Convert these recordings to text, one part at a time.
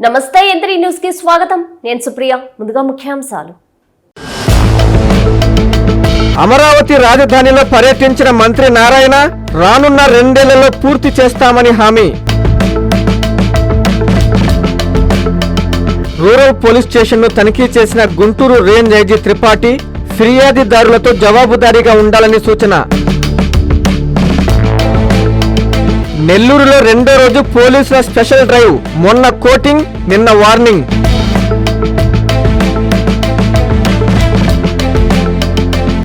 నమస్తే ఎంత్రీ న్యూస్ కి స్వాగతం. నేను సుప్రియ. ముందుగా ముఖ్యాంశాలు. అమరావతి రాజధానిలో పర్యటించిన మంత్రి నారాయణ రానున్న 2 ఏళ్లలో పూర్తి చేస్తామని హామీ. రూరల్ పోలీస్ స్టేషన్ను తనిఖీ చేసిన గుంటూరు రేంజ్ ఐజీ త్రిపాఠి ఫిర్యాదుదారులతో జవాబుదారీగా ఉండాలని సూచన. నెల్లూరులో 2వ రోజు పోలీసుల స్పెషల్ డ్రైవ్. మొన్న కోటింగ్, నిన్న వార్నింగ్.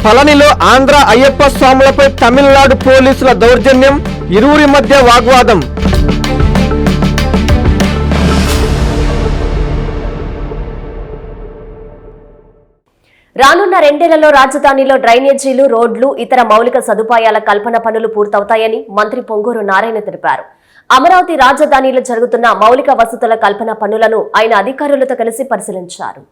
పళనిలో ఆంధ్ర అయ్యప్ప స్వాములపై తమిళనాడు పోలీసుల దౌర్జన్యం, ఇరువురి మధ్య వాగ్వాదం. రానున్న 2 ఏళ్లలో రాజధానిలో డ్రైనేజీలు, రోడ్లు, ఇతర మౌలిక సదుపాయాల కల్పన పనులు పూర్తవుతాయని మంత్రి పొంగూరు నారాయణ తెలిపారు. అమరావతి రాజధానిలో జరుగుతున్న మౌలిక వసతుల కల్పన పనులను ఆయన అధికారులతో కలిసి పరిశీలించారు.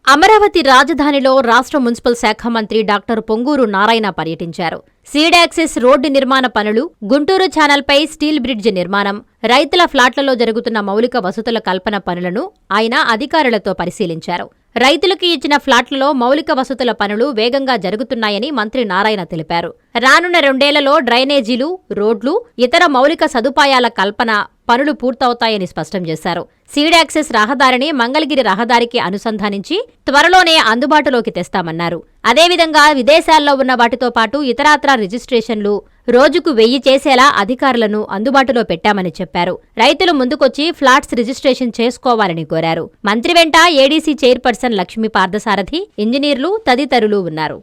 అమరావతి రాజధానిలో రాష్ట్ర మున్సిపల్ శాఖ మంత్రి డాక్టర్ పొంగూరు నారాయణ పర్యటించారు. సీడ్ యాక్సెస్ రోడ్డు నిర్మాణ పనులు, గుంటూరు ఛానల్పై స్టీల్ బ్రిడ్జ్ నిర్మాణం, రైతుల ఫ్లాట్లలో జరుగుతున్న మౌలిక వసతుల కల్పన పనులను ఆయన అధికారులతో పరిశీలించారు. రైతులకు ఇచ్చిన ఫ్లాట్లలో మౌలిక వసతుల పనులు వేగంగా జరుగుతున్నాయని మంత్రి నారాయణ తెలిపారు. రానున్న 2 ఏళ్లలో డ్రైనేజీలు, రోడ్లు, ఇతర మౌలిక సదుపాయాల కల్పన పనులు పూర్తవుతాయని స్పష్టం చేశారు. సీడ్ యాక్సెస్ రహదారిని మంగళగిరి రహదారికి అనుసంధానించి త్వరలోనే అందుబాటులోకి తెస్తామన్నారు. అదేవిధంగా విదేశాల్లో ఉన్న వాటితో పాటు ఇతరాత్రా రిజిస్ట్రేషన్లు రోజుకు 1000 చేసేలా అధికారులను అందుబాటులో పెట్టామని చెప్పారు. రైతులు ముందుకొచ్చి ఫ్లాట్స్ రిజిస్ట్రేషన్ చేసుకోవాలని కోరారు. మంత్రి వెంట ఏడీసీ చైర్పర్సన్ లక్ష్మీ పార్థసారథి, ఇంజనీర్లు తదితరులు ఉన్నారు.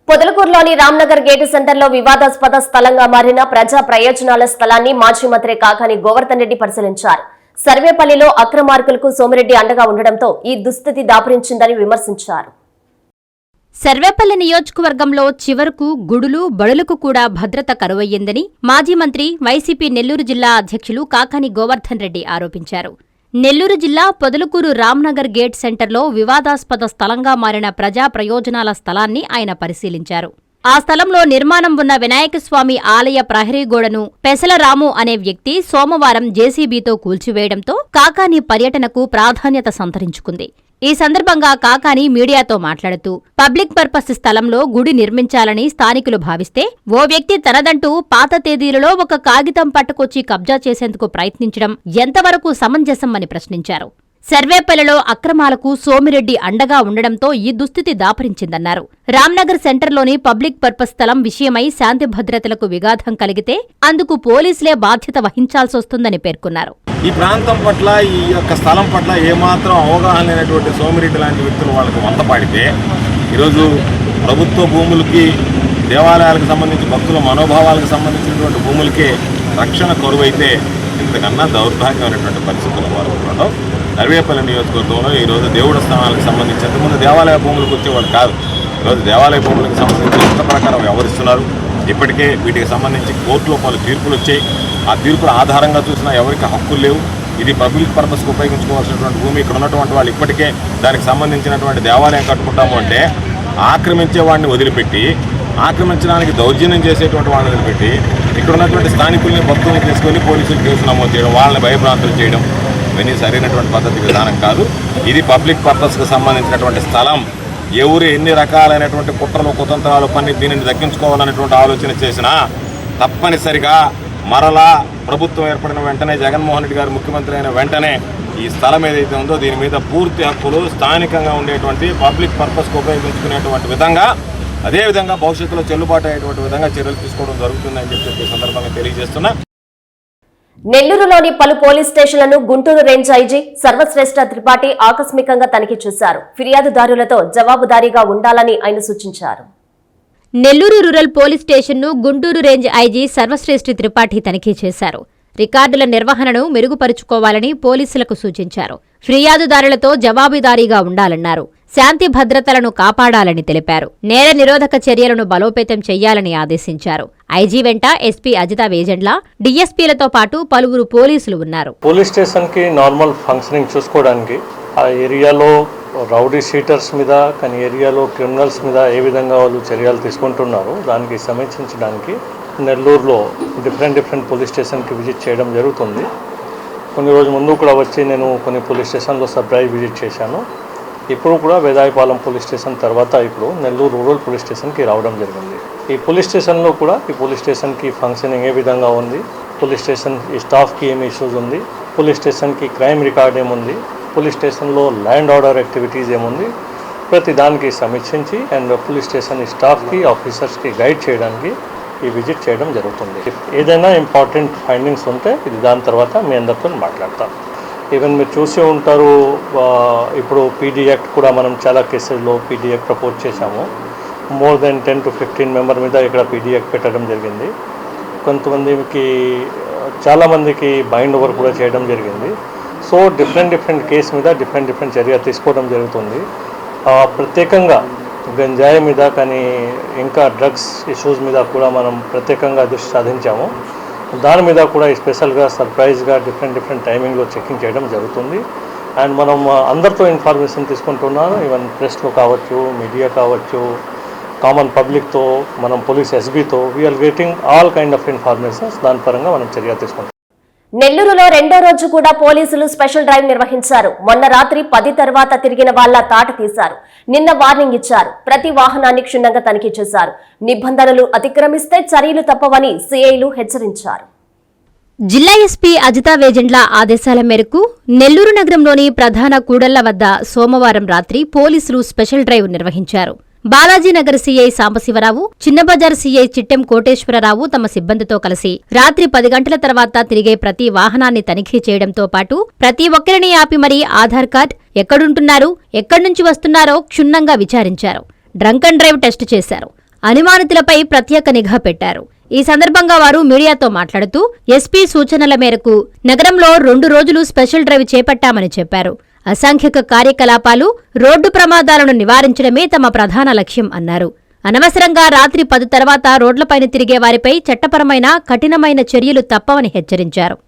పొదలకూరులోని రామ్నగర్ గేటు సెంటర్లో వివాదాస్పద స్థలంగా మారిన ప్రజా ప్రయోజనాల స్థలాన్ని మాజీ మంత్రి కాకాని గోవర్ధన్ రెడ్డి పరిశీలించారు. సర్వేపల్లిలో అక్రమార్కులకు సోమిరెడ్డి అండగా ఉండడంతో ఈ దుస్థితి దాపురించిందని విమర్శించారు. సర్వేపల్లి నియోజకవర్గంలో చివరకు గుడులు, బడులకు కూడా భద్రత కరువయ్యిందని మాజీ మంత్రి, వైసీపీ నెల్లూరు జిల్లా అధ్యక్షులు కాకాని గోవర్ధన్ రెడ్డి ఆరోపించారు. నెల్లూరు జిల్లా పొదలకూరు రామ్నగర్ గేట్ సెంటర్లో వివాదాస్పద స్థలంగా మారిన ప్రజా ప్రయోజనాల స్థలాన్ని ఆయన పరిశీలించారు. ఆ స్థలంలో నిర్మాణం ఉన్న వినాయకస్వామి ఆలయ ప్రహరీ గోడను పెసలరాము అనే వ్యక్తి సోమవారం జేసీబీతో కూల్చివేయడంతో కాకాని పర్యటనకు ప్రాధాన్యత సంతరించుకుంది. ఈ సందర్భంగా కాకాని మీడియాతో మాట్లాడుతూ పబ్లిక్ పర్పస్ స్థలంలో గుడి నిర్మించాలని స్థానికులు భావిస్తే ఓ వ్యక్తి తనదంటూ పాత తేదీలలో ఒక కాగితం పట్టుకొచ్చి కబ్జా చేసేందుకు ప్రయత్నించడం ఎంతవరకు సమంజసం అని ప్రశ్నించారు. సర్వేపల్లిలో అక్రమాలకు సోమిరెడ్డి అండగా ఉండడంతో ఈ దుస్థితి దాపరించిందన్నారు. రామ్నగర్ సెంటర్లోని పబ్లిక్ పర్పస్ స్థలం విషయమై శాంతి భద్రతలకు విఘాతం కలిగితే అందుకు పోలీసులే బాధ్యత వహించాల్సొస్తుందని పేర్కొన్నారు. ఈ ప్రాంతం పట్ల, ఈ యొక్క స్థలం పట్ల ఏమాత్రం అవగాహన లేనటువంటి సోమిరెడ్డి లాంటి వ్యక్తులు వాళ్ళకు వంతపాడితే ఈరోజు ప్రభుత్వ భూములకి, దేవాలయాలకు సంబంధించి భక్తుల మనోభావాలకు సంబంధించినటువంటి భూములకే రక్షణ కరువైతే ఇంతకన్నా దౌర్భాగ్యమైనటువంటి పరిస్థితులు వారు ఉండడం. సర్వేపల్లి నియోజకవర్గంలో ఈరోజు దేవుడి స్థానాలకు సంబంధించి ఇంతకుముందు దేవాలయ భూములకు వచ్చేవాడు కాదు. ఈరోజు దేవాలయ భూములకు సంబంధించి ఇష్ట ప్రకారం వ్యవహరిస్తున్నారు. ఇప్పటికే వీటికి సంబంధించి కోర్టులో పలు తీర్పులు వచ్చాయి. ఆ తీర్పుల ఆధారంగా చూసినా ఎవరికి హక్కులు లేవు. ఇది పబ్లిక్ పర్పస్కి ఉపయోగించుకోవాల్సినటువంటి భూమి. ఇక్కడ ఉన్నటువంటి వాళ్ళు ఇప్పటికే దానికి సంబంధించినటువంటి దేవాలయం కట్టుకుంటాము అంటే ఆక్రమించే వాడిని వదిలిపెట్టి, ఆక్రమించడానికి దౌర్జన్యం చేసేటువంటి వాడిని వదిలిపెట్టి ఇక్కడ ఉన్నటువంటి స్థానికుల్ని, భక్తుల్ని తీసుకొని పోలీసులు కేసు నమోదు చేయడం, వాళ్ళని భయభ్రాంతులు చేయడం ఇవన్నీ సరైనటువంటి పద్ధతి విధానం కాదు. ఇది పబ్లిక్ పర్పస్కి సంబంధించినటువంటి స్థలం. ఎవరు ఎన్ని రకాలైనటువంటి కుట్రలు, కుతంత్రాలు పని దీనిని దక్కించుకోవాలనేటువంటి ఆలోచన చేసినా తప్పనిసరిగా మరలా ప్రభుత్వం ఏర్పడిన వెంటనే, జగన్మోహన్ రెడ్డి గారు ముఖ్యమంత్రి అయిన వెంటనే ఈ స్థలం ఏదైతే ఉందో దీని మీద పూర్తి హక్కులు స్థానికంగా ఉండేటువంటి పబ్లిక్ పర్పస్కి ఉపయోగించుకునేటువంటి విధంగా, అదేవిధంగా భవిష్యత్తులో చెల్లుబాటు అయ్యేటువంటి విధంగా చర్యలు తీసుకోవడం జరుగుతుందని చెప్పి సందర్భంగా తెలియజేస్తున్నా. నెల్లూరులోని పలు పోలీస్ స్టేషన్లను గుంటూరు రేంజ్ ఐజీ సర్వశ్రేష్ఠ త్రిపాఠి ఆకస్మికంగా తనిఖీ చేశారు. ఫిర్యాదుదారులతో జవాబుదారీగా ఉండాలని ఆయన సూచించారు. నెల్లూరు రూరల్ పోలీస్ స్టేషన్ను గుంటూరు రేంజ్ ఐజీ సర్వశ్రేష్ఠి త్రిపాఠి తనిఖీ చేశారు. రికార్డుల నిర్వహణను మెరుగుపరుచుకోవాలని పోలీసులకు సూచించారు. ఫిర్యాదుదారులతో జవాబుదారీగా ఉండాలన్నారు. శాంతి భద్రతలను కాపాడాలని తెలిపారు. నేర నిరోధక చర్యలను బలోపేతం చెయ్యాలని ఆదేశించారు. ఐజీ వెంట ఎస్పీ అజిత వేజండ్ల, డీఎస్పీలతో పాటు పలువురు పోలీసులు ఉన్నారు. పోలీస్ స్టేషన్కి నార్మల్ ఫంక్షనింగ్ చూసుకోవడానికి ఆ ఏరియాలో రౌడీ షీటర్స్ మీద కానీ ఏరియాలో క్రిమినల్స్ మీద ఏ విధంగా వాళ్ళు చర్యలు తీసుకుంటున్నారో దానికి సమీక్షించడానికి నెల్లూరులో డిఫరెంట్ పోలీస్ స్టేషన్కి విజిట్ చేయడం జరుగుతుంది. కొన్ని రోజుల ముందు కూడా వచ్చి నేను కొన్ని పోలీస్ స్టేషన్లో సర్ప్రైజ్ విజిట్ చేశాను. ఇప్పుడు కూడా వేదాయపాలెం పోలీస్ స్టేషన్ తర్వాత ఇప్పుడు నెల్లూరు రూరల్ పోలీస్ స్టేషన్కి రావడం జరిగింది. ఈ పోలీస్ స్టేషన్లో కూడా ఈ పోలీస్ స్టేషన్కి ఫంక్షనింగ్ ఏ విధంగా ఉంది, పోలీస్ స్టేషన్ ఈ స్టాఫ్కి ఏమి ఇష్యూస్ ఉంది, పోలీస్ స్టేషన్కి క్రైమ్ రికార్డ్ ఏముంది, పోలీస్ స్టేషన్లో ల్యాండ్ ఆర్డర్ యాక్టివిటీస్ ఏముంది, ప్రతి దానికి సమీక్షించి అండ్ పోలీస్ స్టేషన్ స్టాఫ్కి ఆఫీసర్స్కి గైడ్ చేయడానికి ఈ విజిట్ చేయడం జరుగుతుంది. ఏదైనా ఇంపార్టెంట్ ఫైండింగ్స్ ఉంటే ఇది దాని తర్వాత మీ అందరితో మాట్లాడతాను. ఈవెన్ మీరు చూసి ఉంటారు, ఇప్పుడు పీడీ యాక్ట్ కూడా మనం చాలా కేసుల్లో పీడీ యాక్ట్ ప్రపోజ్ చేశాము. మోర్ దెన్ 10 to 15 మెంబర్ మీద ఇక్కడ పీడీ యాక్ట్ పెట్టడం జరిగింది. కొంతమందికి చాలామందికి బైండ్ ఓవర్ కూడా చేయడం జరిగింది. సో డిఫరెంట్ కేసు మీద డిఫరెంట్ చర్య తీసుకోవడం జరుగుతుంది. ప్రత్యేకంగా గంజాయి మీద కానీ ఇంకా డ్రగ్స్ ఇష్యూస్ మీద కూడా మనం ప్రత్యేకంగా దృష్టి సాధించాము. దాని మీద కూడా స్పెషల్గా సర్ప్రైజ్గా డిఫరెంట్ టైమింగ్లో చెకింగ్ చేయడం జరుగుతుంది. అండ్ మనం అందరితో ఇన్ఫర్మేషన్ తీసుకుంటున్నాను. ఈవెన్ ప్రెస్లో కావచ్చు, మీడియా కావచ్చు, కామన్ పబ్లిక్తో, మనం పోలీస్ ఎస్బీతో we're getting all kind of informations. దాని పరంగా మనం చర్య తీసుకుంటాం. నెల్లూరులో రెండో రోజు కూడా పోలీసులు స్పెషల్ డ్రైవ్ నిర్వహించారు. మొన్న రాత్రి 10 తర్వాత తిరిగిన వాళ్ల తాట తీశారు. నిన్న వార్నింగ్ ఇచ్చారు. ప్రతి వాహనాన్ని క్షుణ్ణంగా తనిఖీ చేశారు. నిబంధనలు అతిక్రమిస్తే చర్యలు తప్పవని సీఐలు హెచ్చరించారు. జిల్లా ఎస్పీ అజితా వేజండ్ల ఆదేశాల మేరకు నెల్లూరు నగరంలోని ప్రధాన కూడళ్ల వద్ద సోమవారం రాత్రి పోలీసులు స్పెషల్ డ్రైవ్ నిర్వహించారు. బాలాజీనగర్ సీఐ సాంబశివరావు, చిన్నబజార్ సీఐ చిట్టెం కోటేశ్వరరావు తమ సిబ్బందితో కలిసి రాత్రి 10 గంటల తర్వాత తిరిగే ప్రతి వాహనాన్ని తనిఖీ చేయడంతో పాటు ప్రతి ఒక్కరిని ఆపి మరీ ఆధార్ కార్డ్, ఎక్కడుంటున్నారు, ఎక్కడ్నుంచి వస్తున్నారో క్షుణ్ణంగా విచారించారు. డ్రంక్ అండ్ డ్రైవ్ టెస్టు చేశారు. అనుమానితులపై ప్రత్యేక నిఘా పెట్టారు. ఈ సందర్భంగా వారు మీడియాతో మాట్లాడుతూ ఎస్పీ సూచనల మేరకు నగరంలో 2 రోజులు స్పెషల్ డ్రైవ్ చేపట్టామని చెప్పారు. అసాంఘిక కార్యకలాపాలు, రోడ్డు ప్రమాదాలను నివారించడమే తమ ప్రధాన లక్ష్యం అన్నారు. అనవసరంగా రాత్రి 10 తర్వాత రోడ్లపైన తిరిగే వారిపై చట్టపరమైన కఠినమైన చర్యలు తప్పవని హెచ్చరించారు.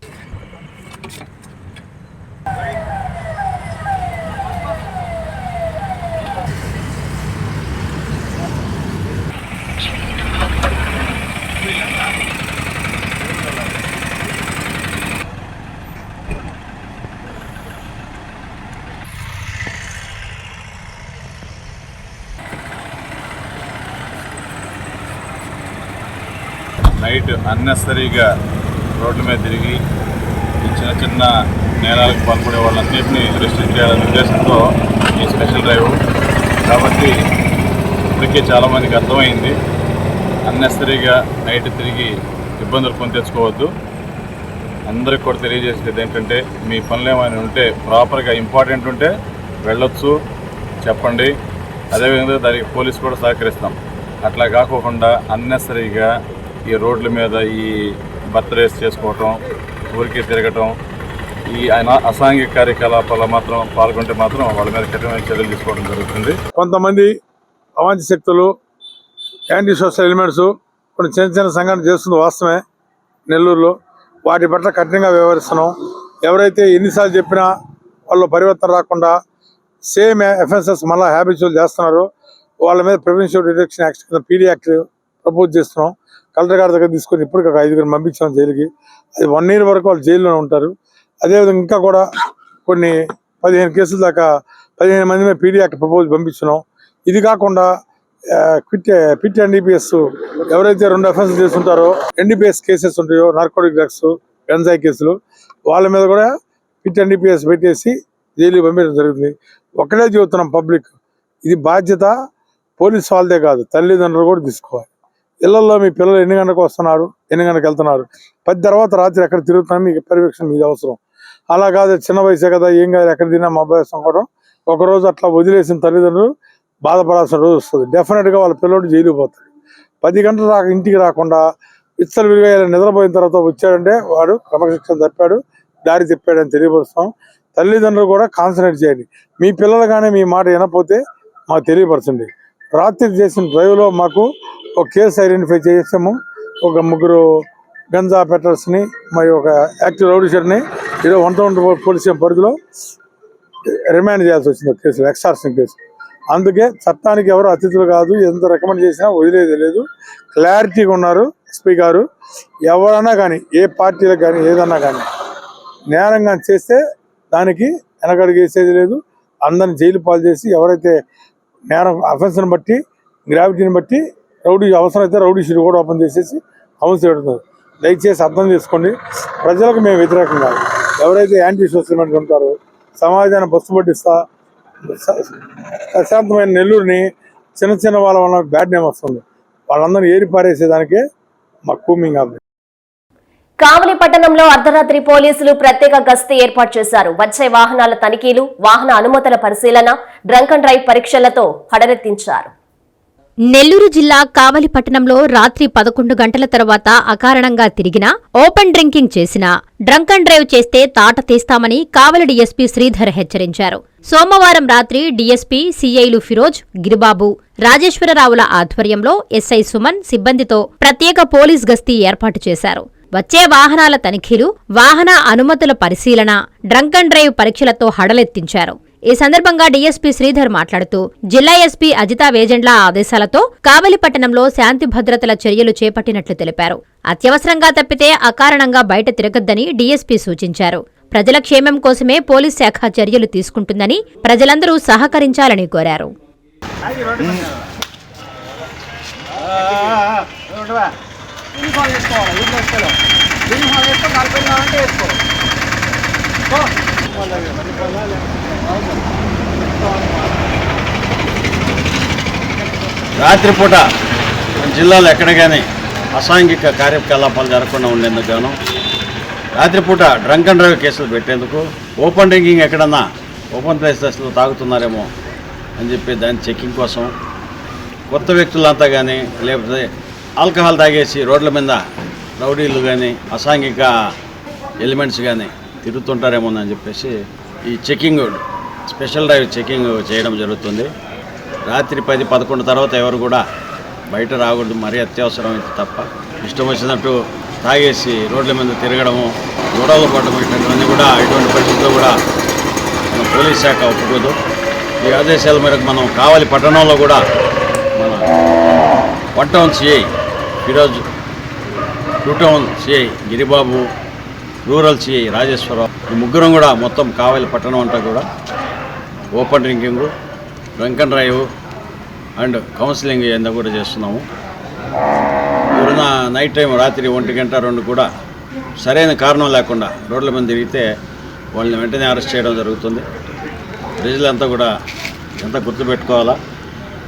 నైట్ అన్నెసరీగా రోడ్ల మీద తిరిగి ఈ చిన్న నేరాలకు పాల్పడే వాళ్ళందరినీ రెస్ట్రిక్ట్ చేయాలనే ఉద్దేశంతో ఈ స్పెషల్ డ్రైవ్. కాబట్టి ఇప్పటికే చాలామందికి అర్థమైంది, అన్నెసరీగా నైట్ తిరిగి ఇబ్బందులు కొని తెచ్చుకోవద్దు. అందరికి కూడా తెలియజేసేది ఏంటంటే, మీ పనులు ఏమైనా ఉంటే ప్రాపర్గా ఇంపార్టెంట్ ఉంటే వెళ్ళొచ్చు, చెప్పండి. అదేవిధంగా దానికి పోలీసు కూడా సహకరిస్తాం. అట్లా కాకోకుండా అన్నెసరీగా ఈ రోడ్ల మీద ఈ బర్త్డేస్ చేసుకోవటం, ఊరికి తిరగటం, ఈ అసాంఘిక కార్యకలాపాలు మాత్రం పాల్గొంటే మాత్రం వాళ్ళ మీద కఠినమైన చర్యలు తీసుకోవడం జరుగుతుంది. కొంతమంది అవాంఛిత శక్తులు, యాంటీ సోషల్ ఎలిమెంట్స్ కొన్ని చిన్న సంఘటన చేస్తుంది వాస్తవమే నెల్లూరులో. వాటి పట్ల కఠినంగా వ్యవహరిస్తున్నాం. ఎవరైతే ఎన్నిసార్లు చెప్పినా వాళ్ళు పరివర్తన రాకుండా సేమ్ ఎఫెన్సెస్ మళ్ళీ హ్యాబిచువల్ చేస్తున్నారో వాళ్ళ మీద ప్రివెన్షన్ డిటెక్షన్ యాక్ట్ కింద పీడీ యాక్ట్ ప్రపోజ్ చేస్తున్నాం. కలెక్టర్ గారి దగ్గర తీసుకొని ఇప్పటికి ఒక 5 పంపించాం జైలుకి. అది 1 year వరకు వాళ్ళు జైల్లోనే ఉంటారు. అదేవిధంగా ఇంకా కూడా కొన్ని 15 కేసుల దాకా 15 మంది మీద పీడీ యాక్ట్ ప్రపోజ్ పంపించినాం. ఇది కాకుండా పిట్ ఎన్డీపీఎస్ ఎవరైతే 2 అఫెన్సులు చేస్తుంటారో, ఎన్డీపీఎస్ కేసెస్ ఉంటాయో, నార్కోటిక్ డ్రగ్స్, గంజాయి కేసులు, వాళ్ళ మీద కూడా పిట్ ఎన్డీపీఎస్ పెట్టేసి జైలుకి పంపించడం జరుగుతుంది. ఒక్కడే చెబుతున్నాం పబ్లిక్, ఇది బాధ్యత పోలీసు వాళ్ళదే కాదు, తల్లిదండ్రులు కూడా తీసుకోవాలి. ఇళ్లలో మీ పిల్లలు ఎన్ని గంటలకు వస్తున్నారు, ఎన్ని గంటలకు వెళ్తున్నారు, 10 తర్వాత రాత్రి ఎక్కడ తిరుగుతున్నా మీకు పర్యవేక్షణ మీది అవసరం. అలా కాదు చిన్న వయసే కదా ఏం కాదు ఎక్కడ తిన్నా మా అబ్బాయి అనుకోవడం, ఒకరోజు అట్లా వదిలేసిన తల్లిదండ్రులు బాధపడాల్సిన రోజు వస్తుంది. డెఫినెట్గా వాళ్ళ పిల్లోడు జైలుకి పోతాడు. 10 గంటలు ఇంటికి రాకుండా ఇచ్చలు విలువ నిద్రపోయిన తర్వాత వచ్చాడంటే వాడు క్రమశిక్షణ తప్పాడు, దారి తిప్పాడని తెలియపరుస్తాం. తల్లిదండ్రులు కూడా కాన్సన్ట్రేట్ చేయండి. మీ పిల్లలు కానీ మీ మాట వినకపోతే మాకు తెలియపరచండి. రాత్రి చేసిన డ్రైవ్లో మాకు ఒక కేసు ఐడెంటిఫై చేసాము. ఒక 3 గంజా పెట్రల్స్ని మరి ఒక యాక్టివ్ రౌడీషర్ని ఈరోజు 124 పోలీస్ స్టేషన్ పరిధిలో రిమాండ్ చేయాల్సి వచ్చింది కేసులు, ఎక్స్టార్షన్ కేసు. అందుకే చట్టానికి ఎవరు అతిథులు కాదు, ఎంత రికమెండ్ చేసినా వదిలేది లేదు. క్లారిటీగా ఉన్నారు ఎస్పీ గారు. ఎవరన్నా కానీ ఏ పార్టీలకు కానీ ఏదన్నా కానీ నేరంగా చేస్తే దానికి వెనకడుగేసేది లేదు. అందరిని జైలు పాలు చేసి ఎవరైతే నేరం అఫెన్స్ని బట్టి గ్రావిటీని బట్టి అవసరమైతే రౌడీ షీట్ కూడా ఓపెన్ చేసేసి హౌస్ పెడుతున్నారు. దయచేసి అర్థం చేసుకోండి. ప్రజలకు మేము వ్యతిరేకం కాదు. ఎవరైతే యాంటీ సోషల్ మీడియా ఉంటారో సమాజాన్ని బస్సు పట్టిస్తా ప్రశాంతమైన నెల్లూరుని చిన్న వాళ్ళ వల్ల బ్యాడ్ నేమ్ వస్తుంది. వాళ్ళందరూ ఏరి పారేసేదానికే మా కూమింగ్ ఆఫ్. కావలి పట్టణంలో అర్ధరాత్రి పోలీసులు ప్రత్యేక గస్తీ ఏర్పాటు చేశారు. వచ్చే వాహనాల తనిఖీలు, వాహన అనుమతుల పరిశీలన, డ్రంక్ అండ్ డ్రైవ్ పరీక్షలతో హడలెత్తించారు. నెల్లూరు జిల్లా కావలి పట్టణంలో రాత్రి 11 గంటల తర్వాత అకారణంగా తిరిగినా, ఓపెన్ డ్రింకింగ్ చేసినా, డ్రంక్ అండ్ డ్రైవ్ చేస్తే తాట తీస్తామని కావలి డీఎస్పీ శ్రీధర్ హెచ్చరించారు. సోమవారం రాత్రి డీఎస్పీ సీఐలు ఫిరోజ్, గిరిబాబు, రాజేశ్వరరావుల ఆధ్వర్యంలో ఎస్ఐ సుమన్ సిబ్బందితో ప్రత్యేక పోలీస్ గస్తీ ఏర్పాటు చేశారు. వచ్చే వాహనాల తనిఖీలు, వాహన అనుమతుల పరిశీలన, డ్రంక్ అండ్ డ్రైవ్ పరీక్షలతో హడలెత్తించారు. ఈ సందర్భంగా డీఎస్పీ శ్రీధర్ మాట్లాడుతూ జిల్లా ఎస్పీ అజితా వేజెండ్ల ఆదేశాలతో కావలి పట్టణంలో శాంతి భద్రతల చర్యలు చేపట్టినట్లు తెలిపారు. అత్యవసరంగా తప్పితే అకారణంగా బయట తిరగొద్దని డీఎస్పీ సూచించారు. ప్రజల క్షేమం కోసమే పోలీస్ శాఖ చర్యలు తీసుకుంటుందని ప్రజలందరూ సహకరించాలని కోరారు. రాత్రిపూట జిల్లాలో ఎక్కడ కానీ అసాంఘిక కార్యకలాపాలు జరగకుండా ఉండేందుకు గాను రాత్రిపూట డ్రంక్ అండ్ డ్రైవ్ కేసులు పెట్టేందుకు, ఓపెన్ డ్రింకింగ్ ఎక్కడన్నా ఓపెన్ ప్లేసెస్లో తాగుతున్నారేమో అని చెప్పి దాని చెకింగ్ కోసం, కొత్త వ్యక్తులంతా కానీ లేకపోతే ఆల్కహాల్ తాగేసి రోడ్ల మీద రౌడీలు కానీ అసాంఘిక ఎలిమెంట్స్ కానీ తిరుగుతుంటారేమోనని చెప్పేసి ఈ చెకింగ్ స్పెషల్ డ్రైవ్ చెకింగ్ చేయడం జరుగుతుంది. రాత్రి 10-11 తర్వాత ఎవరు కూడా బయట రాకూడదు, మరీ అత్యవసరం అయితే తప్ప. ఇష్టం వచ్చినట్టు తాగేసి రోడ్ల మీద తిరగడము, గొడవలు పడడం ఇటువంటివన్నీ కూడా ఎటువంటి పరిస్థితుల్లో కూడా మన పోలీస్ శాఖ ఒప్పుకోదు. ఈ ఆదేశాల మేరకు మనం కావలి పట్టణంలో కూడా మన 1 town CI Firoz, 2 town CI Giribabu, rural CI Rajeswararao, ఈ ముగ్గురం కూడా మొత్తం కావలి పట్టణం అంతా కూడా open drinking, drunk and drive and counselling ఇవన్నీ కూడా చేస్తున్నాము. ఎవరైనా నైట్ టైం రాత్రి 1 గంట 2 కూడా సరైన కారణం లేకుండా రోడ్ల మీద తిరిగితే వాళ్ళని వెంటనే అరెస్ట్ చేయడం జరుగుతుంది. ప్రజలంతా కూడా ఎంత గుర్తుపెట్టుకోవాలా,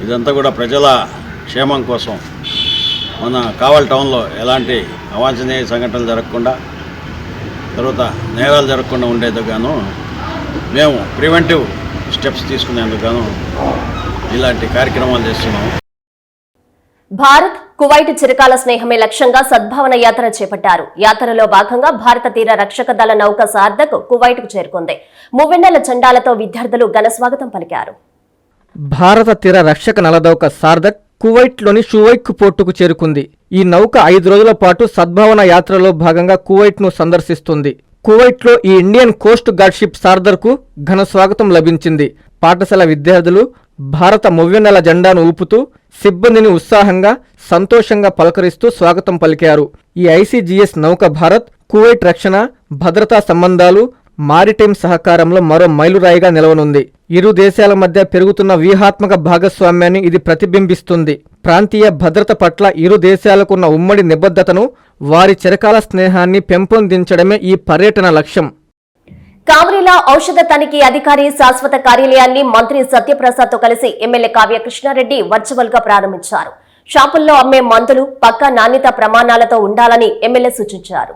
ఇదంతా కూడా ప్రజల క్షేమం కోసం. మన కావలి టౌన్లో ఎలాంటి అవాంఛనీయ సంఘటనలు జరగకుండా, తర్వాత నేరాలు జరగకుండా ఉండేందుకు గాను మేము ప్రివెంటివ్ స్టెప్స్ తీసుకునేందుకు గాను ఇలాంటి కార్యక్రమాలు చేస్తున్నాము. భారత్ కువైట్ చిరకాల స్నేహమే లక్ష్యంగా సద్భావన యాత్ర చేపట్టారు. యాత్రలో భాగంగా భారత తీర రక్షక దళ నౌక సార్ధక్ కువైట్కు చేరుకుంది. మువ్వెన్నెల జెండాలతో విద్యార్థులు ఘన స్వాగతం పలికారు. భారత తీర రక్షక నలనౌక సార్ధక్ కువైట్లోని షువైక్ పోర్టుకు చేరుకుంది. ఈ నౌక 5 రోజుల పాటు సద్భావన యాత్రలో భాగంగా కువైట్ను సందర్శిస్తుంది. కువైట్లో ఈ ఇండియన్ కోస్ట్ గార్డ్ షిప్ సార్ధర్కు ఘన స్వాగతం లభించింది. పాఠశాల విద్యార్థులు భారత మువ్వెన్నెల జెండాను ఊపుతూ సిబ్బందిని ఉత్సాహంగా, సంతోషంగా పలకరిస్తూ స్వాగతం పలికారు. ఈ ఐసీజీఎస్ నౌక భారత్, కువైట్ రక్షణ, భద్రతా సంబంధాలు, మారిటైమ్ సహకారంలో మరో మైలురాయిగా నిలవనుంది. ఇరు దేశాల మధ్య పెరుగుతున్న వ్యూహాత్మక భాగస్వామ్యాన్ని ఇది ప్రతిబింబిస్తుంది. ప్రాంతీయ భద్రత పట్ల ఇరు దేశాలకున్న ఉమ్మడి నిబద్ధతను, వారి చిరకాల స్నేహాన్ని పెంపొందించడమే ఈ పర్యటన లక్ష్యం. కావలిలో ఔషధ తనిఖీ అధికారి శాశ్వత కార్యాలయాన్ని మంత్రి సత్యప్రసాద్ తో కలిసి ఎమ్మెల్యే కావ్య కృష్ణారెడ్డి వర్చువల్ గా ప్రారంభించారు. షాపుల్లో అమ్మే మందులు పక్కా నాణ్యత ప్రమాణాలతో ఉండాలని ఎమ్మెల్యే సూచించారు.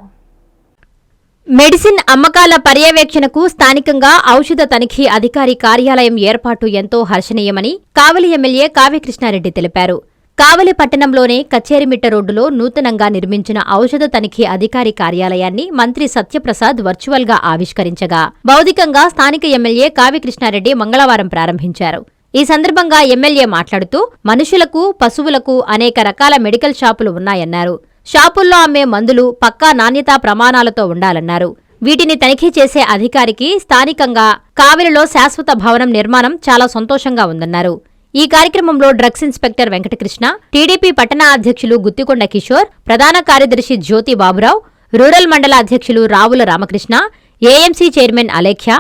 మెడిసిన్ అమ్మకాల పర్యవేక్షణకు స్థానికంగా ఔషధ తనిఖీ అధికారి కార్యాలయం ఏర్పాటు ఎంతో హర్షణీయమని కావలి ఎమ్మెల్యే కావ్యకృష్ణారెడ్డి తెలిపారు. కావలి పట్టణంలోనే కచేరిమిట్ట రోడ్డులో నూతనంగా నిర్మించిన ఔషధ తనిఖీ అధికారి కార్యాలయాన్ని మంత్రి సత్యప్రసాద్ వర్చువల్ గా ఆవిష్కరించగా భౌతికంగా స్థానిక ఎమ్మెల్యే కావ్యకృష్ణారెడ్డి మంగళవారం ప్రారంభించారు. ఈ సందర్భంగా ఎమ్మెల్యే మాట్లాడుతూ మనుషులకు, పశువులకు అనేక రకాల మెడికల్ షాపులు ఉన్నాయన్నారు. షాపుల్లో అమ్మే మందులు పక్కా నాణ్యతా ప్రమాణాలతో ఉండాలన్నారు. వీటిని తనిఖీ చేసే అధికారికి స్థానికంగా కావలిలో శాశ్వత భవనం నిర్మాణం చాలా సంతోషంగా ఉందన్నారు. ఈ కార్యక్రమంలో డ్రగ్స్ ఇన్స్పెక్టర్ వెంకటకృష్ణ, టీడీపీ పట్టణ అధ్యక్షులు గుత్తికొండ కిషోర్, ప్రధాన కార్యదర్శి జ్యోతి బాబురావు, రూరల్ మండల అధ్యక్షులు రావుల రామకృష్ణ, ఏఎంసీ చైర్మన్ అలేఖ్య,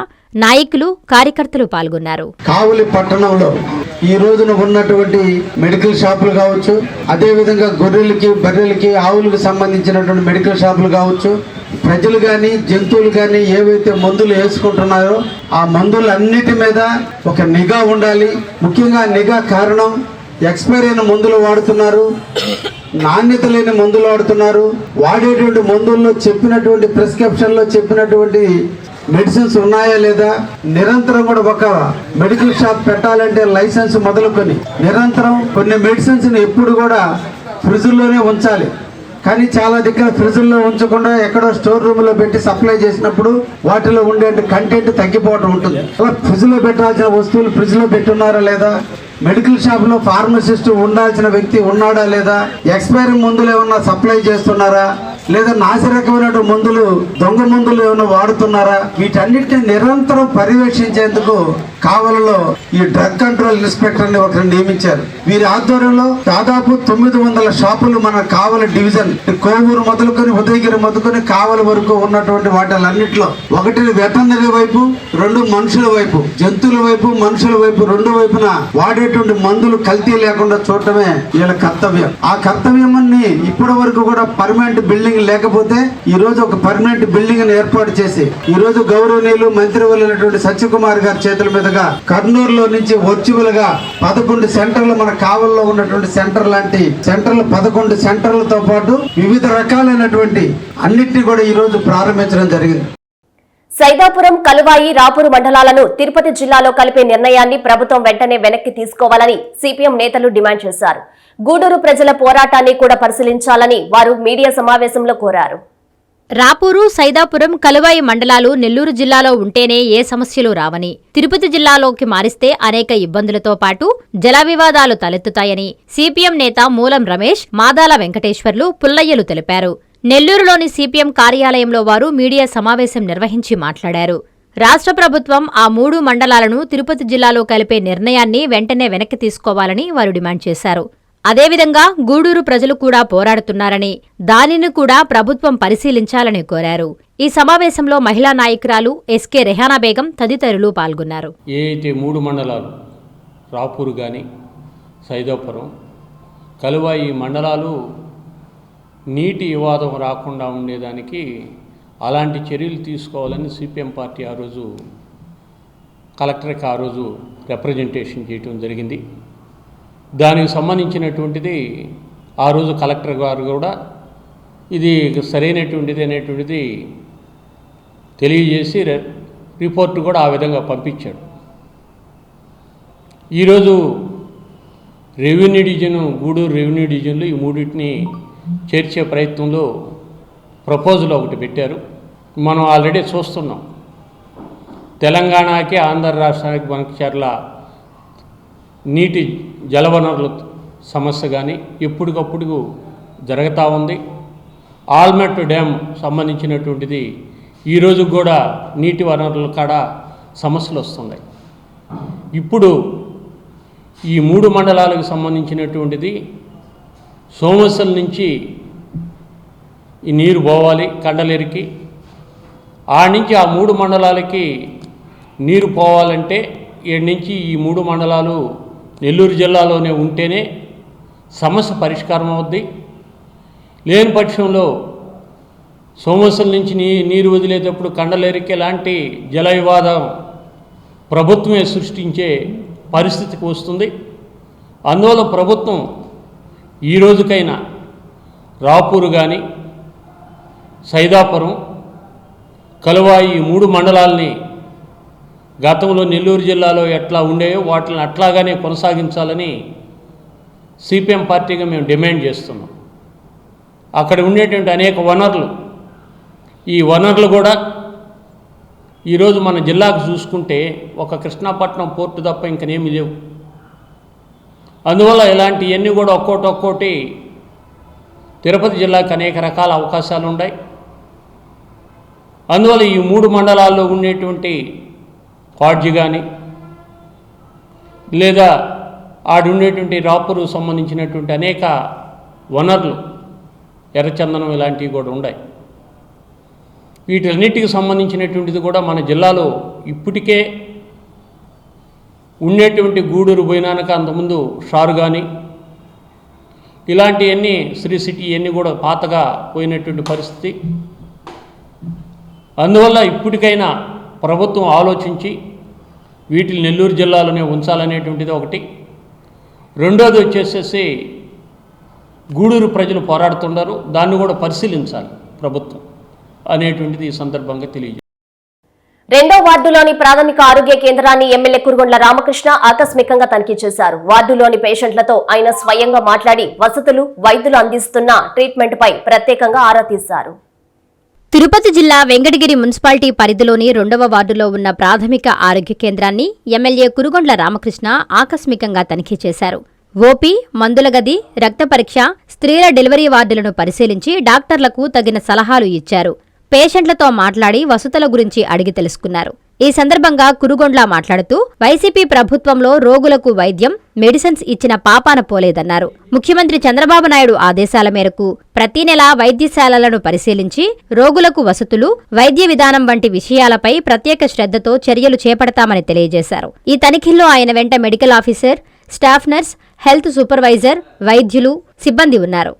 నాయకులు, కార్యకర్తలు పాల్గొన్నారు. కావలి పట్టణంలో ఈ రోజున ఉన్నటువంటి మెడికల్ షాపులు కావచ్చు, అదేవిధంగా గొర్రెలకి, బర్రెలకి, ఆవులకు సంబంధించినటువంటి మెడికల్ షాపులు కావచ్చు, ప్రజలు కానీ జంతువులు కానీ ఏవైతే మందులు వేసుకుంటున్నారో ఆ మందులన్నిటి మీద ఒక నిఘా ఉండాలి. ముఖ్యంగా నిఘా కారణం ఎక్స్పైర్ అయిన మందులు వాడుతున్నారు, నాణ్యత లేని మందులు వాడుతున్నారు. వాడేటువంటి మందుల్లో చెప్పినటువంటి ప్రిస్క్రిప్షన్లో చెప్పినటువంటి మెడిసిన్స్ ఉన్నాయా లేదా, నిరంతరం కూడా ఒక మెడికల్ షాప్ పెట్టాలంటే లైసెన్స్ మొదలుకొని నిరంతరం కొన్ని మెడిసిన్స్ ఎప్పుడు కూడా ఫ్రిడ్జ్లోనే ఉంచాలి. కానీ చాలా దగ్గర ఫ్రిడ్జ్లో ఉంచకుండా ఎక్కడో స్టోర్ రూమ్లో పెట్టి సప్లై చేసినప్పుడు వాటిలో ఉండే కంటెంట్ తగ్గిపోవడం ఉంటుంది. అలా ఫ్రిడ్జ్లో పెట్టాల్సిన వస్తువులు ఫ్రిడ్జ్లో పెట్టున్నారా లేదా, మెడికల్ షాప్లో ఫార్మసిస్ట్ ఉండాల్సిన వ్యక్తి ఉన్నాడా లేదా, ఎక్స్పైరీ మందులు ఏమన్నా సప్లై చేస్తున్నారా, లేదా నాసిరకమైన మందులు, దొంగ మందులు ఏమైనా వాడుతున్నారా, వీటన్నిటిని నిరంతరం పర్యవేక్షించేందుకు కావలిలో ఈ డ్రగ్ కంట్రోల్ ఇన్స్పెక్టర్ ని ఒకరు నియమించారు. వీరి ఆధ్వర్యంలో దాదాపు 900 షాపులు మన కావలి డివిజన్, కోవూరు మొదలుకొని ఉదయగిరి మొదలుకొని కావలి వరకు ఉన్నటువంటి వాటిలన్నింటిలో, ఒకటి వెటర్నరీ వైపు, 2 మనుషుల వైపు, జంతువుల వైపు, మనుషుల వైపు, 2 వైపున వాడేటువంటి మందులు కల్తీ లేకుండా చూడటమే వీళ్ళ కర్తవ్యం. ఆ కర్తవ్యాన్ని ఇప్పటి వరకు కూడా పర్మనెంట్ బిల్డింగ్ లేకపోతే ఈ రోజు ఒక పర్మనెంట్ బిల్డింగ్ ని ఏర్పాటు చేసి ఈ రోజు గౌరవనీయులు మంత్రివర్యులైనటువంటి సత్యకుమార్ గారి చేతుల మీదుగా కర్నూలులో నుంచి వర్చువల్ గా 11 సెంటర్లు, మన కావలిలో ఉన్నటువంటి సెంటర్ లాంటి సెంటర్లు 11 సెంటర్లతో పాటు వివిధ రకాలైనటువంటి అన్నిటిని కూడా ఈ రోజు ప్రారంభించడం జరిగింది. సైదాపురం, కలువాయి, రాపూరు మండలాలను తిరుపతి జిల్లాలో కలిపే నిర్ణయాన్ని ప్రభుత్వం వెంటనే వెనక్కి తీసుకోవాలని సిపిఎం నేతలు డిమాండ్ చేశారు. గూడూరు ప్రజల పోరాటాన్ని కూడా పరిశీలించాలని వారు మీడియా సమావేశంలో కోరారు. రాపూరు, సైదాపురం, కలువాయి మండలాలు నెల్లూరు జిల్లాలో ఉంటేనే ఏ సమస్యలు రావని, తిరుపతి జిల్లాలోకి మారిస్తే అనేక ఇబ్బందులతో పాటు జల వివాదాలు తలెత్తుతాయని సిపిఎం నేత మూలం రమేష్, మాదాల వెంకటేశ్వర్లు, పుల్లయ్యలు తెలిపారు. నెల్లూరులోని సిపిఎం కార్యాలయంలో వారు మీడియా సమావేశం నిర్వహించి మాట్లాడారు. రాష్ట్ర ప్రభుత్వం ఆ 3 మండలాలను తిరుపతి జిల్లాలో కలిపే నిర్ణయాన్ని వెంటనే వెనక్కి తీసుకోవాలని వారు డిమాండ్ చేశారు. అదేవిధంగా గూడూరు ప్రజలు కూడా పోరాడుతున్నారని, దానిని కూడా ప్రభుత్వం పరిశీలించాలని కోరారు. ఈ సమావేశంలో మహిళా నాయకురాలు ఎస్కే రెహానా బేగం తదితరులు పాల్గొన్నారు. ఏదైతే 3 మండలాలు రాపూరు కానీ, సైదాపురం, కలువాయి మండలాలు నీటి వివాదం రాకుండా ఉండేదానికి అలాంటి చర్యలు తీసుకోవాలని సిపిఎం పార్టీ ఆ రోజు కలెక్టర్కి ఆ రోజు రిప్రజెంటేషన్ చేయటం జరిగింది. దానికి సంబంధించినటువంటిది ఆ రోజు కలెక్టర్ గారు కూడా ఇది సరైనటువంటిది అనేటువంటిది తెలియజేసి రిపోర్ట్ కూడా ఆ విధంగా పంపించాడు. ఈరోజు రెవెన్యూ డివిజన్, గూడూరు రెవెన్యూ డివిజన్లో ఈ 3టిని చేర్చే ప్రయత్నంలో ప్రపోజల్ ఒకటి పెట్టారు. మనం ఆల్రెడీ చూస్తున్నాం. తెలంగాణకి, ఆంధ్ర రాష్ట్రానికి మనకి చర్ల నీటి జలవనరుల సమస్య కానీ ఎప్పటికప్పుడు జరుగుతూ ఉంది. ఆల్మెట్ డ్యామ్ సంబంధించినటువంటిది ఈరోజు కూడా నీటి వనరుల కాడ సమస్యలు వస్తున్నాయి. ఇప్పుడు ఈ 3 మండలాలకు సంబంధించినటువంటిది సోమశల నుంచి ఈ నీరు పోవాలి కండలేరికి. ఆ నుంచి ఆ 3 మండలాలకి నీరు పోవాలంటే ఈడ నుంచి ఈ 3 మండలాలు నెల్లూరు జిల్లాలోనే ఉంటేనే సమస్య పరిష్కారం అవుద్ది. లేని పక్షంలో సోమశల నుంచి నీరు వదిలేటప్పుడు కండలేరికి లాంటి జల వివాదం ప్రభుత్వమే సృష్టించే పరిస్థితికి వస్తుంది. అందువల్ల ప్రభుత్వం ఈ రోజుకైనా రాపూరు కానీ సైదాపురం కలువాయి ఈ 3 మండలాల్ని గతంలో నెల్లూరు జిల్లాలో ఎట్లా ఉండేవో వాటిని అట్లాగానే కొనసాగించాలని సిపిఎం పార్టీగా మేము డిమాండ్ చేస్తున్నాం. అక్కడ ఉండేటువంటి అనేక వనరులు, ఈ వనరులు కూడా ఈరోజు మన జిల్లాకు చూసుకుంటే ఒక కృష్ణాపట్నం పోర్టు తప్ప ఇంకనేమి లేవు. అందువల్ల ఇలాంటివన్నీ కూడా ఒక్కోటి తిరుపతి జిల్లాకు అనేక రకాల అవకాశాలు ఉన్నాయి. అందువల్ల ఈ 3 మండలాల్లో ఉండేటువంటి కాడ్జి కానీ లేదా ఆడుండేటువంటి రాపూరు సంబంధించినటువంటి అనేక వనరులు, ఎర్రచందనం ఇలాంటివి కూడా ఉన్నాయి. వీటన్నిటికి సంబంధించినటువంటిది కూడా మన జిల్లాలో ఇప్పటికే ఉండేటువంటి గూడూరు పోయినాక అంతకుముందు షారు కానీ ఇలాంటివన్నీ శ్రీ సిటీ ఇవన్నీ కూడా పాతగా పోయినటువంటి పరిస్థితి. అందువల్ల ఇప్పటికైనా ప్రభుత్వం ఆలోచించి వీటిని నెల్లూరు జిల్లాలోనే ఉంచాలనేటువంటిది ఒకటి. రెండోది వచ్చేసేసి గూడూరు ప్రజలు పోరాడుతున్నారు, దాన్ని కూడా పరిశీలించాలి ప్రభుత్వం అనేటువంటిది ఈ సందర్భంగా తెలియజేస్తారు. 2వ వార్డులోని ప్రాథమిక ఆరోగ్య కేంద్రాన్ని ఎమ్మెల్యే కురుగొండ్ల రామకృష్ణ ఆకస్మికంగా తనిఖీ చేశారు. వార్డులోని పేషెంట్లతో ఆయన స్వయంగా మాట్లాడి వసతులు, వైద్యులు అందిస్తున్న ట్రీట్మెంట్ పై ప్రత్యేకంగా ఆరా తీశారు. తిరుపతి జిల్లా వెంకటగిరి మున్సిపాలిటీ పరిధిలోని 2వ వార్డులో ఉన్న ప్రాథమిక ఆరోగ్య కేంద్రాన్ని ఎమ్మెల్యే కురుగొండ్ల రామకృష్ణ ఆకస్మికంగా తనిఖీ చేశారు. ఓపీ, మందుల గది, రక్త పరీక్ష, స్త్రీల డెలివరీ వార్డులను పరిశీలించి డాక్టర్లకు తగిన సలహాలు ఇచ్చారు. పేషెంట్లతో మాట్లాడి వసతుల గురించి అడిగి తెలుసుకున్నారు. ఈ సందర్భంగా కురుగొండ్ల మాట్లాడుతూ వైసీపీ ప్రభుత్వంలో రోగులకు వైద్యం, మెడిసిన్స్ ఇచ్చిన పాపాన పోలేదన్నారు. ముఖ్యమంత్రి చంద్రబాబు నాయుడు ఆదేశాల మేరకు ప్రతి నెలా వైద్యశాలలను పరిశీలించి రోగులకు వసతులు, వైద్య విధానం వంటి విషయాలపై ప్రత్యేక శ్రద్ధతో చర్యలు చేపడతామని తెలియజేశారు. ఈ తనిఖీల్లో ఆయన వెంట medical officer, staff nurse, health supervisor, వైద్యులు, సిబ్బంది ఉన్నారు.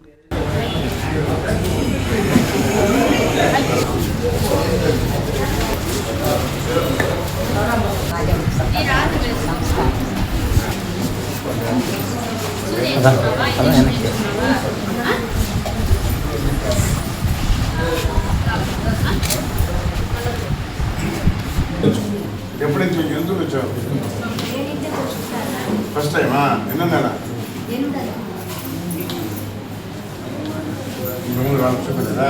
ఎప్పుడు ఎందుకు వచ్చావు? ఫస్ట్ టైమా? ఎన్నన్నా చూపలేదా?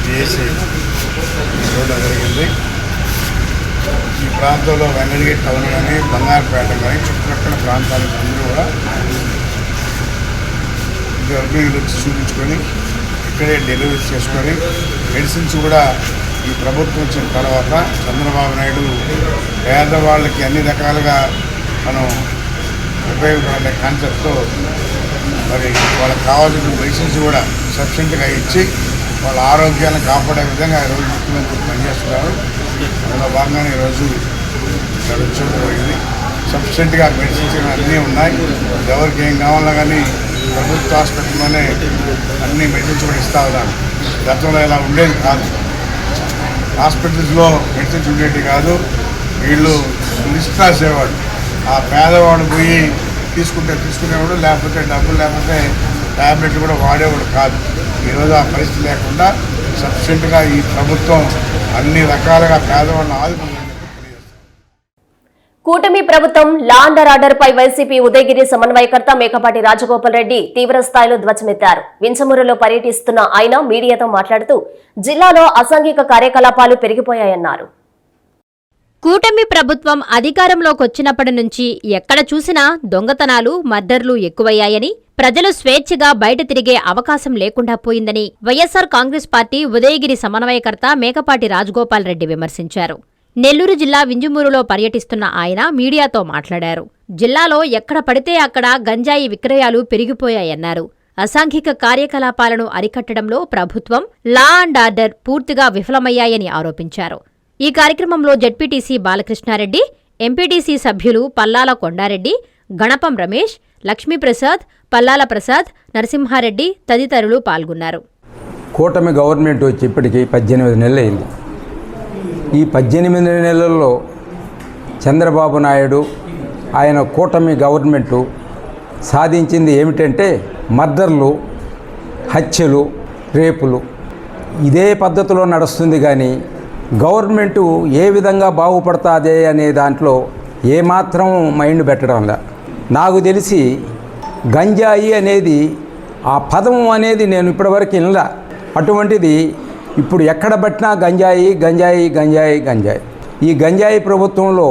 చేసి రోడ్డు జరిగింది. ఈ ప్రాంతంలో వెంకటగిరి టౌన్ కానీ, బంగారుపేట కానీ, చుట్టుపక్కల ప్రాంతాలకు అందరూ కూడా గర్భిణీలు వచ్చి చూపించుకొని ఇక్కడే డెలివరీ చేసుకొని మెడిసిన్స్ కూడా ఈ ప్రభుత్వం వచ్చిన తర్వాత చంద్రబాబు నాయుడు పేదవాళ్ళకి అన్ని రకాలుగా మనం ఉపయోగపడే కాన్సెప్ట్తో మరి వాళ్ళకి కావాల్సిన మెడిసిన్స్ కూడా సఫిషియెంట్గా ఇచ్చి వాళ్ళ ఆరోగ్యాన్ని కాపాడే విధంగా ఈరోజు ముఖ్యమంత్రి పనిచేస్తున్నారు. అందులో భాగంగానే ఈరోజు ఇక్కడ వచ్చేది జరిగింది. సఫిషియెంట్గా మెడిసిన్స్ అన్నీ ఉన్నాయి. ఎవరికి ఏం కావాలన్నా కానీ ప్రభుత్వ హాస్పిటల్లోనే అన్ని మెడిసిన్స్ కూడా ఇస్తా ఉన్నాను. గతంలో ఇలా ఉండేది కాదు. హాస్పిటల్స్లో మెడిసిన్స్ ఉండేవి కాదు. వీళ్ళు లిస్ట్ రాసేవాడు. ఆ పేదవాడు పోయి తీసుకునేవాడు, లేకపోతే డబ్బులు లేకపోతే ట్యాబ్లెట్లు కూడా వాడేవాడు కాదు. ఈరోజు ఆ పరిస్థితి లేకుండా సఫిషియెంట్గా ఈ ప్రభుత్వం అన్ని రకాలుగా పేదవాళ్ళని ఆదుకుంటుంది. కూటమి ప్రభుత్వం లా అండ్ ఆర్డర్ పై వైసీపీ ఉదయగిరి సమన్వయకర్త మేకపాటి రాజగోపాల్ రెడ్డి తీవ్ర స్థాయిలో ధ్వజమెత్తారు. వించమూరులో పర్యటిస్తున్న ఆయన మీడియాతో మాట్లాడుతూ జిల్లాలో అసాంఘిక కార్యకలాపాలు పెరిగిపోయాయన్నారు. కూటమి ప్రభుత్వం అధికారంలోకొచ్చినప్పటి నుంచి ఎక్కడ చూసినా దొంగతనాలు, మర్డర్లు ఎక్కువయ్యాయని, ప్రజలు స్వేచ్ఛగా బయట తిరిగే అవకాశం లేకుండా పోయిందని వైఎస్సార్ కాంగ్రెస్ పార్టీ ఉదయగిరి సమన్వయకర్త మేకపాటి రాజగోపాల్ రెడ్డి విమర్శించారు. నెల్లూరు జిల్లా వింజమూరులో పర్యటిస్తున్న ఆయన మీడియాతో మాట్లాడారు. జిల్లాలో ఎక్కడ పడితే అక్కడ గంజాయి విక్రయాలు పెరిగిపోయాయన్నారు. అసాంఘిక కార్యకలాపాలను అరికట్టడంలో ప్రభుత్వం, లా అండ్ ఆర్డర్ పూర్తిగా విఫలమయ్యాయని ఆరోపించారు. ఈ కార్యక్రమంలో జెడ్పీటీసీ బాలకృష్ణారెడ్డి, ఎంపీటీసీ సభ్యులు పల్లాల కొండారెడ్డి, గణపం రమేష్, లక్ష్మీప్రసాద్, పల్లాల ప్రసాద్, నరసింహారెడ్డి తదితరులు పాల్గొన్నారు. కూటమి గవర్నమెంట్ వచ్చి ఇప్పటికీ 18 నెలలైంది. ఈ 18 నెలల్లో చంద్రబాబు నాయుడు ఆయన కూటమి గవర్నమెంటు సాధించింది ఏమిటంటే మర్డర్లు, హత్యలు, రేపులు. ఇదే పద్ధతిలో నడుస్తుంది కానీ గవర్నమెంటు ఏ విధంగా బాగుపడుతుంది అనే దాంట్లో ఏమాత్రం మైండ్ పెట్టడంలా. నాకు తెలిసి గంజాయి అనేది ఆ పదం అనేది నేను ఇప్పటివరకు వినలా. అటువంటిది ఇప్పుడు ఎక్కడ పట్టినా గంజాయి గంజాయి గంజాయి గంజాయి. ఈ గంజాయి ప్రభుత్వంలో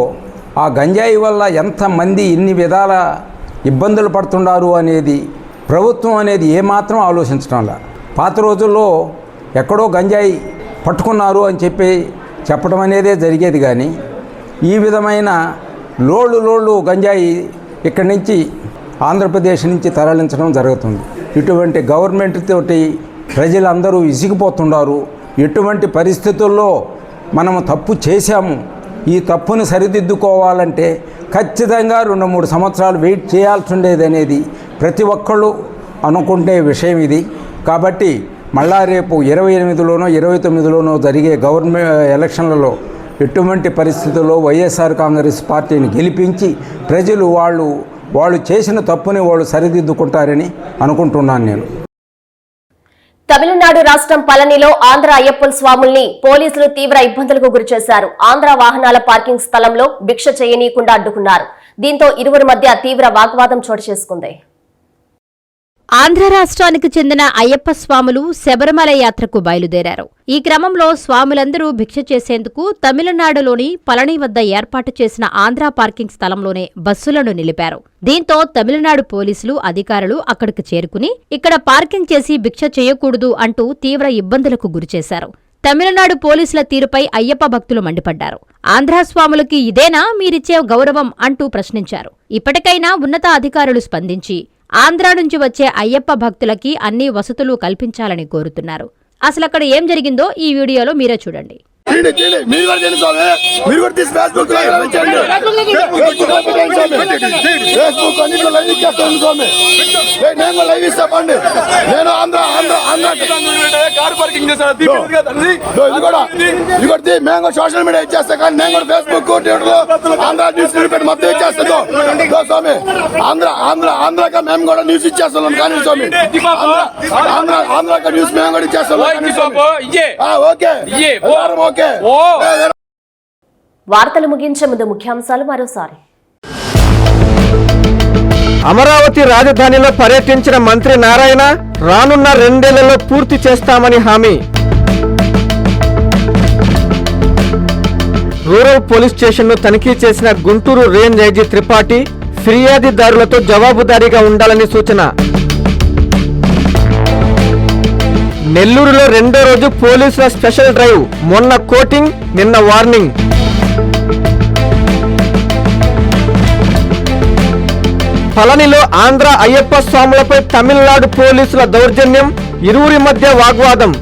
ఆ గంజాయి వల్ల ఎంతమంది ఇన్ని విధాల ఇబ్బందులు పడుతున్నారు అనేది ప్రభుత్వం అనేది ఏమాత్రం ఆలోచించడంలా. పాత రోజుల్లో ఎక్కడో గంజాయి పట్టుకున్నారు అని చెప్పడం అనేదే జరిగేది కానీ ఈ విధమైన లోళ్ళు గంజాయి ఇక్కడి నుంచి ఆంధ్రప్రదేశ్ నుంచి తరలించడం జరుగుతుంది. ఇటువంటి గవర్నమెంట్ తోటి ప్రజలందరూ విసిగిపోతున్నారు. ఎటువంటి పరిస్థితుల్లో మనము తప్పు చేశాము, ఈ తప్పును సరిదిద్దుకోవాలంటే ఖచ్చితంగా 2-3 సంవత్సరాలు వెయిట్ చేయాల్సి ఉండేది అనేది ప్రతి ఒక్కళ్ళు అనుకుంటే విషయం ఇది. కాబట్టి మళ్ళా రేపు 28లోనో 29లోనో జరిగే గవర్నమెంట్ ఎలక్షన్లలో ఎటువంటి పరిస్థితుల్లో వైఎస్ఆర్ కాంగ్రెస్ పార్టీని గెలిపించి ప్రజలు వాళ్ళు చేసిన తప్పుని వాళ్ళు సరిదిద్దుకుంటారని అనుకుంటున్నాను నేను. తమిళనాడు రాష్ట్రం పళనిలో ఆంధ్ర అయ్యప్ప స్వాముల్ని పోలీసులు తీవ్ర ఇబ్బందులకు గురిచేశారు. ఆంధ్ర వాహనాల పార్కింగ్ స్థలంలో భిక్ష చేయనీయకుండా అడ్డుకున్నారు. దీంతో ఇరువురి మధ్య తీవ్ర వాగ్వాదం చోటు చేసుకుంది. ఆంధ్ర రాష్ట్రానికి చెందిన అయ్యప్ప స్వాములు శబరిమల యాత్రకు బయలుదేరారు. ఈ క్రమంలో స్వాములందరూ భిక్ష చేసేందుకు తమిళనాడులోని పళని వద్ద ఏర్పాటు చేసిన ఆంధ్ర పార్కింగ్ స్థలంలోనే బస్సులను నిలిపారు. దీంతో తమిళనాడు పోలీసులు అధికారులు అక్కడికి చేరుకుని ఇక్కడ పార్కింగ్ చేసి భిక్ష చేయకూడదు అంటూ తీవ్ర ఇబ్బందులకు గురిచేశారు. తమిళనాడు పోలీసుల తీరుపై అయ్యప్ప భక్తులు మండిపడ్డారు. ఆంధ్ర స్వాములకి ఇదేనా మీరిచ్చే గౌరవం అంటూ ప్రశ్నించారు. ఇప్పటికైనా ఉన్నత అధికారులు స్పందించి ఆంధ్ర నుంచి వచ్చే అయ్యప్ప భక్తులకి అన్ని వసతులు కల్పించాలని కోరుతున్నారు. అసలక్కడ ఏం జరిగిందో ఈ వీడియోలో మీరే చూడండి. సోషల్ మీడియా ఇచ్చేస్తా కానీ నేను కూడా ఫేస్బుక్, ట్విట్టర్, ఆంధ్ర న్యూస్ మొత్తం ఇచ్చేస్తాను స్వామి. ఆంధ్రాక మేము కూడా న్యూస్ ఇచ్చేస్తున్నాం కానీ స్వామి, ఆంధ్రాక న్యూస్ మేము కూడా ఇచ్చేస్తాం. ఓకే. వార్తలు ముగించే ముందు ముఖ్యాంశాలు మరోసారి. అమరావతి రాజధానిలో పర్యటించిన మంత్రి నారాయణ రానున్న 2 ఏళ్లలో పూర్తి చేస్తామని హామీ. రూరల్ పోలీస్ స్టేషన్ను తనిఖీ చేసిన గుంటూరు రేంజ్ ఐజీ త్రిపాఠి ఫిర్యాదుదారులతో జవాబుదారీగా ఉండాలని సూచన. నెల్లూరులో 2వ రోజు పోలీసుల స్పెషల్ డ్రైవ్. మొన్న కోటింగ్, నిన్న వార్నింగ్. పళనిలో ఆంధ్ర అయ్యప్ప స్వాములపై తమిళనాడు పోలీసుల దౌర్జన్యం, ఇరువురి మధ్య వాగ్వాదం.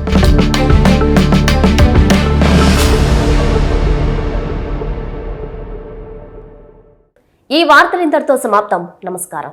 ఈ వార్తలు ఇంతటితో సమాప్తం. నమస్కారం.